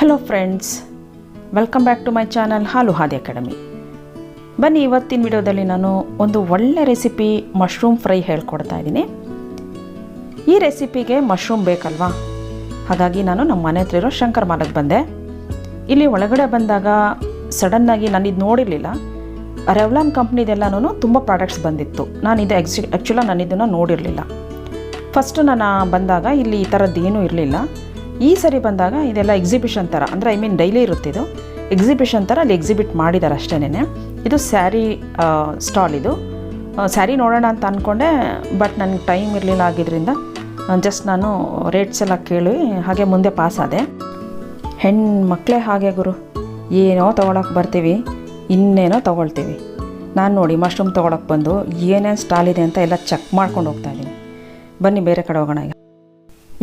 Hello friends, welcome back to my channel Halu Hadi academy. ಬನ್ನಿ, ಇವತ್ತಿನ ವಿಡಿಯೋದಲ್ಲಿ ನಾನು ಒಂದು ಒಳ್ಳೆ ರೆಸಿಪಿ ಮಶ್ರೂಮ್ ಫ್ರೈ ಹೇಳ್ಕೊಡ್ತಾ ಇದ್ದೀನಿ. ಈ ರೆಸಿಪಿಗೆ ಮಶ್ರೂಮ್ ಬೇಕಲ್ವಾ, ಹಾಗಾಗಿ ನಾನು ನಮ್ಮ ಮನೆ ಹತ್ರ ಇರೋ ಶಂಕರ್ ಮಾಲಕ್ಕೆ ಬಂದೆ. ಇಲ್ಲಿ ಒಳಗಡೆ ಬಂದಾಗ ಸಡನ್ನಾಗಿ ನಾನು ಇದು ನೋಡಿರಲಿಲ್ಲ. ರೆವ್ಲಾನ್ ಕಂಪ್ನಿದೆಲ್ಲನೂ ತುಂಬ ಪ್ರಾಡಕ್ಟ್ಸ್ ಬಂದಿತ್ತು. ನಾನು ಇದು ಆ್ಯಕ್ಚುಲಾಗಿ ನಾನು ಇದನ್ನು ನೋಡಿರಲಿಲ್ಲ. ಫಸ್ಟು ನಾನು ಬಂದಾಗ ಇಲ್ಲಿ ಈ ಥರದ್ದೇನೂ ಇರಲಿಲ್ಲ. ಈ ಸರಿ ಬಂದಾಗ ಇದೆಲ್ಲ ಎಕ್ಸಿಬಿಷನ್ ಥರ, ಅಂದರೆ ಡೈಲಿ ಇರುತ್ತಿದ್ದು ಎಕ್ಸಿಬಿಷನ್ ಥರ ಅಲ್ಲಿ ಎಕ್ಸಿಬಿಟ್ ಮಾಡಿದ್ದಾರೆ ಅಷ್ಟೇನೆ. ಇದು ಸ್ಯಾರಿ ಸ್ಟಾಲ್. ಇದು ಸ್ಯಾರಿ ನೋಡೋಣ ಅಂತ ಅಂದ್ಕೊಂಡೆ, ಬಟ್ ನನಗೆ ಟೈಮ್ ಇರಲಿಲ್ಲ. ಆಗಿದ್ದರಿಂದ ಜಸ್ಟ್ ನಾನು ರೇಟ್ಸ್ ಎಲ್ಲ ಕೇಳಿ ಹಾಗೆ ಮುಂದೆ ಪಾಸ್ ಆದೆ. ಹೆಣ್ಮಕ್ಳೇ ಹಾಗೆ ಗುರು, ಏನೋ ತೊಗೊಳಕ್ಕೆ ಬರ್ತೀವಿ, ಇನ್ನೇನೋ ತೊಗೊಳ್ತೀವಿ. ನಾನು ನೋಡಿ ಮಶ್ರೂಮ್ ತೊಗೊಳಕ್ಕೆ ಬಂದು ಏನೇನು ಸ್ಟಾಲ್ ಇದೆ ಅಂತ ಎಲ್ಲ ಚೆಕ್ ಮಾಡ್ಕೊಂಡು ಹೋಗ್ತಾಯಿದ್ದೀನಿ. ಬನ್ನಿ ಬೇರೆ ಕಡೆ ಹೋಗೋಣ. ಈಗ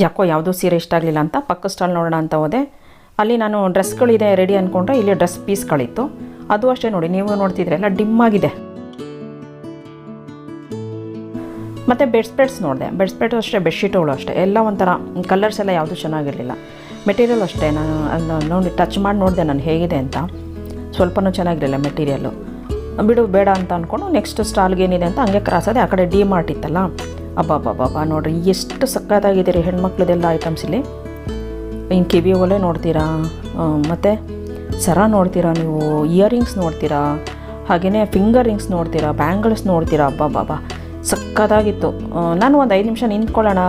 ಯಾಕೋ ಯಾವುದೂ ಸೀರೆ ಇಷ್ಟ ಆಗಲಿಲ್ಲ ಅಂತ ಪಕ್ಕ ಸ್ಟಾಲ್ ನೋಡೋಣ ಅಂತ ಹೋದೆ. ಅಲ್ಲಿ ನಾನು ಡ್ರೆಸ್ಗಳಿದೆ ರೆಡಿ ಅಂದ್ಕೊಂಡ್ರೆ ಇಲ್ಲಿ ಡ್ರೆಸ್ ಪೀಸ್ಗಳಿತ್ತು. ಅದು ಅಷ್ಟೇ ನೋಡಿ, ನೀವು ನೋಡ್ತಿದ್ರೆ ಎಲ್ಲ ಡಿಮ್ ಆಗಿದೆ. ಮತ್ತು ಬೆಡ್ಸ್ಪ್ರೆಡ್ಸ್ ನೋಡಿದೆ. ಬೆಡ್ಸ್ಪ್ರೆಡ್ಸು ಅಷ್ಟೇ, ಬೆಡ್ಶೀಟುಗಳು ಅಷ್ಟೇ, ಎಲ್ಲ ಒಂಥರ ಕಲರ್ಸ್ ಎಲ್ಲ ಯಾವುದೂ ಚೆನ್ನಾಗಿರಲಿಲ್ಲ. ಮೆಟೀರಿಯಲ್ ಅಷ್ಟೇ, ನಾನು ಅದನ್ನ ನೋಡಿ ಟಚ್ ಮಾಡಿ ನೋಡಿದೆ ನಾನು ಹೇಗಿದೆ ಅಂತ. ಸ್ವಲ್ಪನೂ ಚೆನ್ನಾಗಿರಲಿಲ್ಲ ಮೆಟೀರಿಯಲ್ಲು. ಬಿಡು ಬೇಡ ಅಂತ ಅಂದ್ಕೊಂಡು ನೆಕ್ಸ್ಟ್ ಸ್ಟಾಲ್ಗೆ ಏನಿದೆ ಅಂತ ಹಂಗೆ ಕ್ರಾಸ್ ಆದೆ. ಆ ಕಡೆ ಡಿ ಮಾರ್ಟ್ ಇತ್ತಲ್ಲ, ಅಬ್ಬಬ್ಬಬ್ಬ ನೋಡಿರಿ ಎಷ್ಟು ಸಕ್ಕತ್ತಾಗಿದೆ ರೀ ಹೆಣ್ಮಕ್ಳದೆಲ್ಲ ಐಟಮ್ಸ್ ಇಲ್ಲಿ. ಇನ್ನು ಕಿವಿ ಒಲೆ ನೋಡ್ತೀರಾ, ಮತ್ತು ಸರ ನೋಡ್ತೀರಾ, ನೀವು ಇಯರಿಂಗ್ಸ್ ನೋಡ್ತೀರಾ, ಹಾಗೆಯೇ ಫಿಂಗರ್ ರಿಂಗ್ಸ್ ನೋಡ್ತೀರಾ, ಬ್ಯಾಂಗಲ್ಸ್ ನೋಡ್ತೀರಾ. ಅಬ್ಬಬ್ಬಬ್ಬ ಸಕ್ಕತ್ತಾಗಿತ್ತು. ನಾನು ಒಂದು 5 ನಿಮಿಷ ನಿಂತ್ಕೊಳ್ಳೋಣ,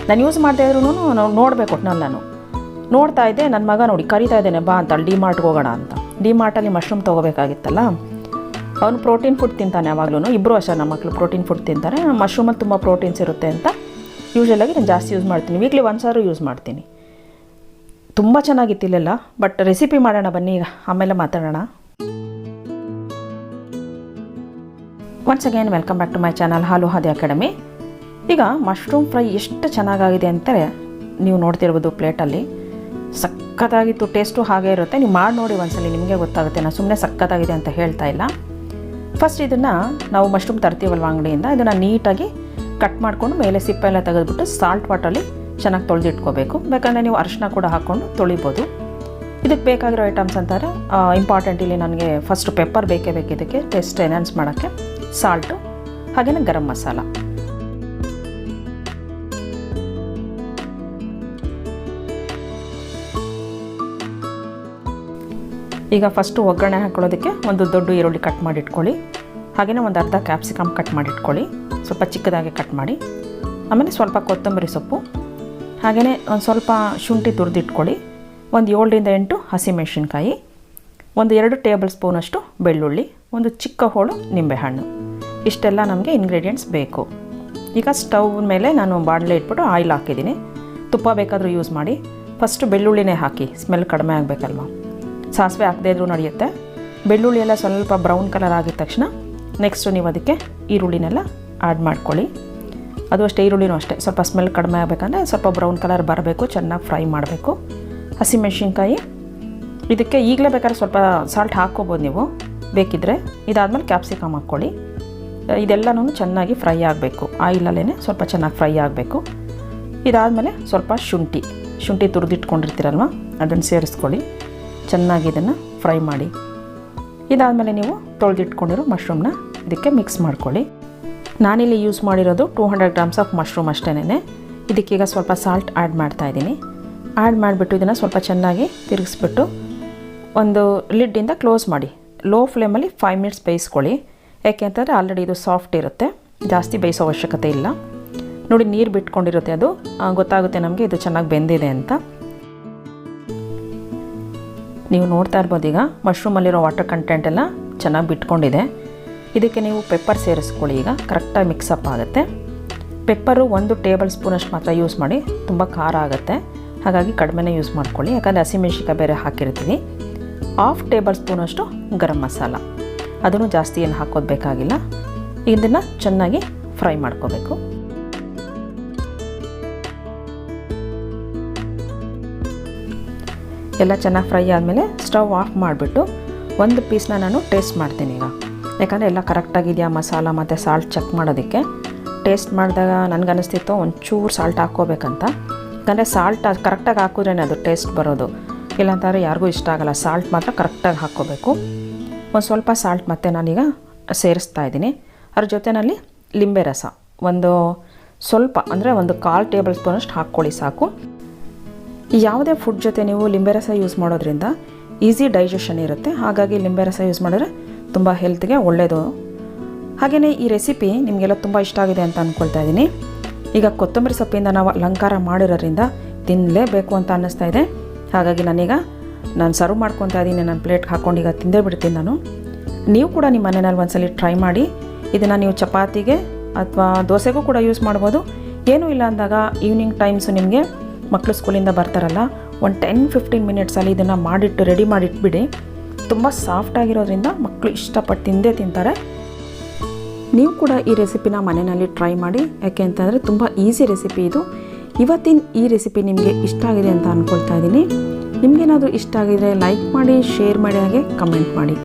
ನಾನು ಯೂಸ್ ಮಾಡ್ತಾ ಇದ್ರೂ ನೋಡಬೇಕು ಒಟ್ನಲ್ಲಿ. ನಾನು ನೋಡ್ತಾ ಇದ್ದೆ, ನನ್ನ ಮಗ ನೋಡಿ ಕರಿತಾ ಇದ್ದೇನೆ ಬಾ ಅಂತ ಡಿ ಮಾರ್ಟ್ಗೆ ಹೋಗೋಣ ಅಂತ. ಡಿ ಮಾರ್ಟಲ್ಲಿ ಮಶ್ರೂಮ್ ತೊಗೋಬೇಕಾಗಿತ್ತಲ್ಲ. ಅವನು ಪ್ರೋಟೀನ್ ಫುಡ್ ತಿಂತಾನೆ ಯಾವಾಗಲೂ. ಇಬ್ಬರು ಅಷ್ಟೇ, ನಮ್ಮ ಮಕ್ಕಳು ಪ್ರೋಟೀನ್ ಫುಡ್ ತಿಂತಾರೆ. ಮಶ್ರೂಮಲ್ಲಿ ತುಂಬ ಪ್ರೋಟೀನ್ಸ್ ಇರುತ್ತೆ ಅಂತ ಯೂಶ್ವಲಾಗಿ ನಾನು ಜಾಸ್ತಿ ಯೂಸ್ ಮಾಡ್ತೀನಿ. ವೀಕ್ಲಿ ಒಂದ್ಸಾರು ಯೂಸ್ ಮಾಡ್ತೀನಿ. ತುಂಬ ಚೆನ್ನಾಗಿತ್ತಿಲ್ಲ, ಬಟ್ ರೆಸಿಪಿ ಮಾಡೋಣ ಬನ್ನಿ ಈಗ, ಆಮೇಲೆ ಮಾತಾಡೋಣ. Once again welcome back to my channel Halu Hadi academy. ಈಗ ಮಶ್ರೂಮ್ ಫ್ರೈ ಎಷ್ಟು ಚೆನ್ನಾಗಾಗಿದೆ ಅಂತಾರೆ ನೀವು ನೋಡ್ತಿರ್ಬೋದು ಪ್ಲೇಟಲ್ಲಿ. ಸಕ್ಕತ್ತಾಗಿತ್ತು, ಟೇಸ್ಟು ಹಾಗೆ ಇರುತ್ತೆ. ನೀವು ಮಾಡಿ ನೋಡಿ ಒಂದ್ಸಲಿ, ನಿಮಗೆ ಗೊತ್ತಾಗುತ್ತೆ. ನಾನು ಸುಮ್ಮನೆ ಸಕ್ಕತ್ತಾಗಿದೆ ಅಂತ ಹೇಳ್ತಾ ಇಲ್ಲ. ಫಸ್ಟ್ ಇದನ್ನು ನಾವು ಮಶ್ರೂಮ್ ತರ್ತೀವಲ್ವ ಅಂಗಡಿಯಿಂದ, ಇದನ್ನು ನೀಟಾಗಿ ಕಟ್ ಮಾಡಿಕೊಂಡು ಮೇಲೆ ಸಿಪ್ಪೆಲ್ಲ ತೆಗೆದುಬಿಟ್ಟು ಸಾಲ್ಟ್ ವಾಟರಲ್ಲಿ ಚೆನ್ನಾಗಿ ತೊಳೆದಿಟ್ಕೋಬೇಕು. ಬೇಕಂದರೆ ನೀವು ಅರಿಶಿನ ಕೂಡ ಹಾಕ್ಕೊಂಡು ತೊಳಿಬೋದು. ಇದಕ್ಕೆ ಬೇಕಾಗಿರೋ ಐಟಮ್ಸ್ ಅಂತಾರೆ ಇಂಪಾರ್ಟೆಂಟ್. ಇಲ್ಲಿ ನನಗೆ ಫಸ್ಟು ಪೆಪ್ಪರ್ ಬೇಕೇ ಬೇಕು ಇದಕ್ಕೆ ಟೇಸ್ಟ್ ಎನ್ಹಾನ್ಸ್ ಮಾಡೋಕ್ಕೆ. ಸಾಲ್ಟು, ಹಾಗೆಯೇ ಗರಂ ಮಸಾಲ. ಈಗ ಫಸ್ಟು ಒಗ್ಗರಣೆ ಹಾಕೊಳ್ಳೋದಕ್ಕೆ ಒಂದು ದೊಡ್ಡ ಈರುಳ್ಳಿ ಕಟ್ ಮಾಡಿ ಇಟ್ಕೊಳ್ಳಿ. ಹಾಗೆಯೇ ಒಂದು ಅರ್ಧ ಕ್ಯಾಪ್ಸಿಕಮ್ ಕಟ್ ಮಾಡಿ ಇಟ್ಕೊಳ್ಳಿ, ಸ್ವಲ್ಪ ಚಿಕ್ಕದಾಗಿ ಕಟ್ ಮಾಡಿ. ಆಮೇಲೆ ಸ್ವಲ್ಪ ಕೊತ್ತಂಬರಿ ಸೊಪ್ಪು, ಹಾಗೆಯೇ ಒಂದು ಸ್ವಲ್ಪ ಶುಂಠಿ ತುರಿದಿಟ್ಕೊಳ್ಳಿ. ಒಂದು 7ರಿಂದ 8 ಹಸಿಮೆಣಸಿನ್ಕಾಯಿ, ಒಂದು 2 ಟೇಬಲ್ ಸ್ಪೂನಷ್ಟು ಬೆಳ್ಳುಳ್ಳಿ, ಒಂದು ಚಿಕ್ಕ ಹೋಳು ನಿಂಬೆಹಣ್ಣು. ಇಷ್ಟೆಲ್ಲ ನಮಗೆ ಇಂಗ್ರೀಡಿಯೆಂಟ್ಸ್ ಬೇಕು. ಈಗ ಸ್ಟವ್ ಮೇಲೆ ನಾನು ಬಾಣಲೆ ಇಟ್ಬಿಟ್ಟು ಆಯಿಲ್ ಹಾಕಿದ್ದೀನಿ. ತುಪ್ಪ ಬೇಕಾದರೂ ಯೂಸ್ ಮಾಡಿ. ಫಸ್ಟು ಬೆಳ್ಳುಳ್ಳಿನೇ ಹಾಕಿ, ಸ್ಮೆಲ್ ಕಡಿಮೆ ಆಗಬೇಕಲ್ವ. ಸಾಸಿವೆ ಹಾಕದೇ ಇದ್ರೂ ನಡೆಯುತ್ತೆ. ಬೆಳ್ಳುಳ್ಳಿ ಎಲ್ಲ ಸ್ವಲ್ಪ ಬ್ರೌನ್ ಕಲರ್ ಆಗಿದ ತಕ್ಷಣ ನೆಕ್ಸ್ಟು ನೀವು ಅದಕ್ಕೆ ಈರುಳ್ಳಿನೆಲ್ಲ ಆ್ಯಡ್ ಮಾಡ್ಕೊಳ್ಳಿ. ಅದು ಅಷ್ಟೇ, ಈರುಳ್ಳಿನೂ ಅಷ್ಟೇ, ಸ್ವಲ್ಪ ಸ್ಮೆಲ್ ಕಡಿಮೆ ಆಗಬೇಕಂದ್ರೆ ಸ್ವಲ್ಪ ಬ್ರೌನ್ ಕಲರ್ ಬರಬೇಕು, ಚೆನ್ನಾಗಿ ಫ್ರೈ ಮಾಡಬೇಕು. ಹಸಿಮೆಣಸಿನ್ಕಾಯಿ ಇದಕ್ಕೆ ಈಗಲೇ ಬೇಕಾದ್ರೆ ಸ್ವಲ್ಪ ಸಾಲ್ಟ್ ಹಾಕ್ಕೋಬೋದು ನೀವು ಬೇಕಿದ್ದರೆ. ಇದಾದಮೇಲೆ ಕ್ಯಾಪ್ಸಿಕಮ್ ಹಾಕ್ಕೊಳ್ಳಿ. ಇದೆಲ್ಲನೂ ಚೆನ್ನಾಗಿ ಫ್ರೈ ಆಗಬೇಕು, ಆಯಿಲಲ್ಲೇ ಸ್ವಲ್ಪ ಚೆನ್ನಾಗಿ ಫ್ರೈ ಆಗಬೇಕು. ಇದಾದಮೇಲೆ ಸ್ವಲ್ಪ ಶುಂಠಿ ತುರಿದಿಟ್ಕೊಂಡಿರ್ತೀರಲ್ವ, ಅದನ್ನು ಸೇರಿಸ್ಕೊಳ್ಳಿ. ಚೆನ್ನಾಗಿ ಇದನ್ನು ಫ್ರೈ ಮಾಡಿ. ಇದಾದಮೇಲೆ ನೀವು ತೊಳೆದಿಟ್ಕೊಂಡಿರೋ ಮಶ್ರೂಮ್ನ ಇದಕ್ಕೆ ಮಿಕ್ಸ್ ಮಾಡ್ಕೊಳ್ಳಿ. ನಾನಿಲ್ಲಿ ಯೂಸ್ ಮಾಡಿರೋದು 200 ಗ್ರಾಮ್ಸ್ ಆಫ್ ಮಶ್ರೂಮ್ ಅಷ್ಟೇನೆ. ಇದಕ್ಕೀಗ ಸ್ವಲ್ಪ ಸಾಲ್ಟ್ ಆ್ಯಡ್ ಮಾಡ್ತಾಯಿದ್ದೀನಿ. ಆ್ಯಡ್ ಮಾಡಿಬಿಟ್ಟು ಇದನ್ನು ಸ್ವಲ್ಪ ಚೆನ್ನಾಗಿ ತಿರುಗಿಸ್ಬಿಟ್ಟು ಒಂದು ಲಿಡ್ಡಿಂದ ಕ್ಲೋಸ್ ಮಾಡಿ. ಲೋ ಫ್ಲೇಮಲ್ಲಿ 5 ಮಿನಿಟ್ಸ್ ಬೇಯಿಸ್ಕೊಳ್ಳಿ. ಯಾಕೆಂತಂದರೆ ಆಲ್ರೆಡಿ ಇದು ಸಾಫ್ಟ್ ಇರುತ್ತೆ, ಜಾಸ್ತಿ ಬೇಯಿಸೋ ಅವಶ್ಯಕತೆ ಇಲ್ಲ. ನೋಡಿ, ನೀರು ಬಿಟ್ಕೊಂಡಿರುತ್ತೆ, ಅದು ಗೊತ್ತಾಗುತ್ತೆ ನಮಗೆ ಇದು ಚೆನ್ನಾಗಿ ಬೆಂದಿದೆ ಅಂತ. ನೀವು ನೋಡ್ತಾ ಇರ್ಬೋದು, ಈಗ ಮಶ್ರೂಮಲ್ಲಿರೋ ವಾಟರ್ ಕಂಟೆಂಟ್ ಎಲ್ಲ ಚೆನ್ನಾಗಿ ಬಿಟ್ಕೊಂಡಿದೆ. ಇದಕ್ಕೆ ನೀವು ಪೆಪ್ಪರ್ ಸೇರಿಸ್ಕೊಳ್ಳಿ. ಈಗ ಕರೆಕ್ಟಾಗಿ ಮಿಕ್ಸಪ್ ಆಗುತ್ತೆ. ಪೆಪ್ಪರು 1 ಟೇಬಲ್ ಸ್ಪೂನಷ್ಟು ಮಾತ್ರ ಯೂಸ್ ಮಾಡಿ, ತುಂಬ ಖಾರ ಆಗುತ್ತೆ, ಹಾಗಾಗಿ ಕಡಿಮೆನೇ ಯೂಸ್ ಮಾಡ್ಕೊಳ್ಳಿ. ಯಾಕಂದರೆ ಹಸಿಮೆಣ್ಸಿನ್ಕಾಯಿ ಬೇರೆ ಹಾಕಿರ್ತೀವಿ. 1/2 ಟೇಬಲ್ ಸ್ಪೂನಷ್ಟು ಗರಂ ಮಸಾಲ, ಅದನ್ನು ಜಾಸ್ತಿ ಏನು ಹಾಕೋದು ಬೇಕಾಗಿಲ್ಲ. ಇದನ್ನು ಚೆನ್ನಾಗಿ ಫ್ರೈ ಮಾಡ್ಕೋಬೇಕು. ಎಲ್ಲ ಚೆನ್ನಾಗಿ ಫ್ರೈ ಆದಮೇಲೆ ಸ್ಟವ್ ಆಫ್ ಮಾಡಿಬಿಟ್ಟು ಒಂದು ಪೀಸ್ನ ನಾನು ಟೇಸ್ಟ್ ಮಾಡ್ತೀನಿ ಈಗ. ಯಾಕಂದರೆ ಎಲ್ಲ ಕರೆಕ್ಟಾಗಿದೆಯಾ ಮಸಾಲ ಮತ್ತು ಸಾಲ್ಟ್ ಚೆಕ್ ಮಾಡೋದಕ್ಕೆ. ಟೇಸ್ಟ್ ಮಾಡಿದಾಗ ನನಗನ್ನಿಸ್ತಿತ್ತು ಒಂಚೂರು ಸಾಲ್ಟ್ ಹಾಕ್ಕೋಬೇಕಂತ. ಯಾಕಂದರೆ ಸಾಲ್ಟ್ ಕರೆಕ್ಟಾಗಿ ಹಾಕಿದ್ರೇ ಅದು ಟೇಸ್ಟ್ ಬರೋದು. ಇಲ್ಲಾಂತಂದರೆ ಯಾರಿಗೂ ಇಷ್ಟ ಆಗಲ್ಲ. ಸಾಲ್ಟ್ ಮಾತ್ರ ಕರೆಕ್ಟಾಗಿ ಹಾಕ್ಕೋಬೇಕು. ಒಂದು ಸ್ವಲ್ಪ ಸಾಲ್ಟ್ ಮತ್ತೆ ನಾನೀಗ ಸೇರಿಸ್ತಾ ಇದ್ದೀನಿ. ಅದ್ರ ಜೊತೆಯಲ್ಲಿ ಲಿಂಬೆ ರಸ ಒಂದು ಸ್ವಲ್ಪ ಅಂದರೆ ಒಂದು 1/4 ಟೇಬಲ್ ಸ್ಪೂನಷ್ಟು ಹಾಕ್ಕೊಳ್ಳಿ ಸಾಕು. ಯಾವುದೇ ಫುಡ್ ಜೊತೆ ನೀವು ಲಿಂಬೆ ರಸ ಯೂಸ್ ಮಾಡೋದ್ರಿಂದ ಈಸಿ ಡೈಜೆಷನ್ ಇರುತ್ತೆ. ಹಾಗಾಗಿ ಲಿಂಬೆ ರಸ ಯೂಸ್ ಮಾಡಿದ್ರೆ ತುಂಬ ಹೆಲ್ತ್ಗೆ ಒಳ್ಳೆಯದು. ಹಾಗೆಯೇ ಈ ರೆಸಿಪಿ ನಿಮಗೆಲ್ಲ ತುಂಬ ಇಷ್ಟ ಆಗಿದೆ ಅಂತ ಅಂದ್ಕೊಳ್ತಾ ಇದ್ದೀನಿ. ಈಗ ಕೊತ್ತಂಬರಿ ಸೊಪ್ಪಿಂದ ನಾವು ಅಲಂಕಾರ ಮಾಡಿರೋದ್ರಿಂದ ತಿನ್ನಲೇಬೇಕು ಅಂತ ಅನ್ನಿಸ್ತಾ ಇದೆ. ಹಾಗಾಗಿ ನಾನು ಸರ್ವ್ ಮಾಡ್ಕೊತಾ ಇದ್ದೀನಿ. ನನ್ನ ಪ್ಲೇಟ್ಗೆ ಹಾಕ್ಕೊಂಡು ಈಗ ತಿಂದೇ ಬಿಡ್ತೀನಿ ನಾನು. ನೀವು ಕೂಡ ನಿಮ್ಮ ಮನೆಯಲ್ಲಿ ಒಂದ್ಸಲಿ ಟ್ರೈ ಮಾಡಿ. ಇದನ್ನು ನೀವು ಚಪಾತಿಗೆ ಅಥವಾ ದೋಸೆಗೂ ಕೂಡ ಯೂಸ್ ಮಾಡ್ಬೋದು. ಏನೂ ಇಲ್ಲ ಅಂದಾಗ ಈವ್ನಿಂಗ್ ಟೈಮ್ಸು ನಿಮಗೆ ಮಕ್ಕಳು ಸ್ಕೂಲಿಂದ ಬರ್ತಾರಲ್ಲ, ಒಂದು 10-15 ಮಿನಿಟ್ಸಲ್ಲಿ ಇದನ್ನು ರೆಡಿ ಮಾಡಿಟ್ಬಿಡಿ. ತುಂಬ ಸಾಫ್ಟಾಗಿರೋದ್ರಿಂದ ಮಕ್ಕಳು ಇಷ್ಟಪಟ್ಟು ತಿಂತಾರೆ. ನೀವು ಕೂಡ ಈ ರೆಸಿಪಿನ ಮನೆಯಲ್ಲಿ ಟ್ರೈ ಮಾಡಿ. ಯಾಕೆ ಅಂತಂದರೆ ತುಂಬ ಈಸಿ ರೆಸಿಪಿ ಇದು. ಇವತ್ತಿನ ಈ ರೆಸಿಪಿ ನಿಮಗೆ ಇಷ್ಟ ಆಗಿದೆ ಅಂತ ಅಂದ್ಕೊಳ್ತಾ ಇದ್ದೀನಿ. ನಿಮಗೇನಾದರೂ ಇಷ್ಟ ಆಗಿದರೆ ಲೈಕ್ ಮಾಡಿ, ಶೇರ್ ಮಾಡಿ, ಹಾಗೆ ಕಮೆಂಟ್ ಮಾಡಿ.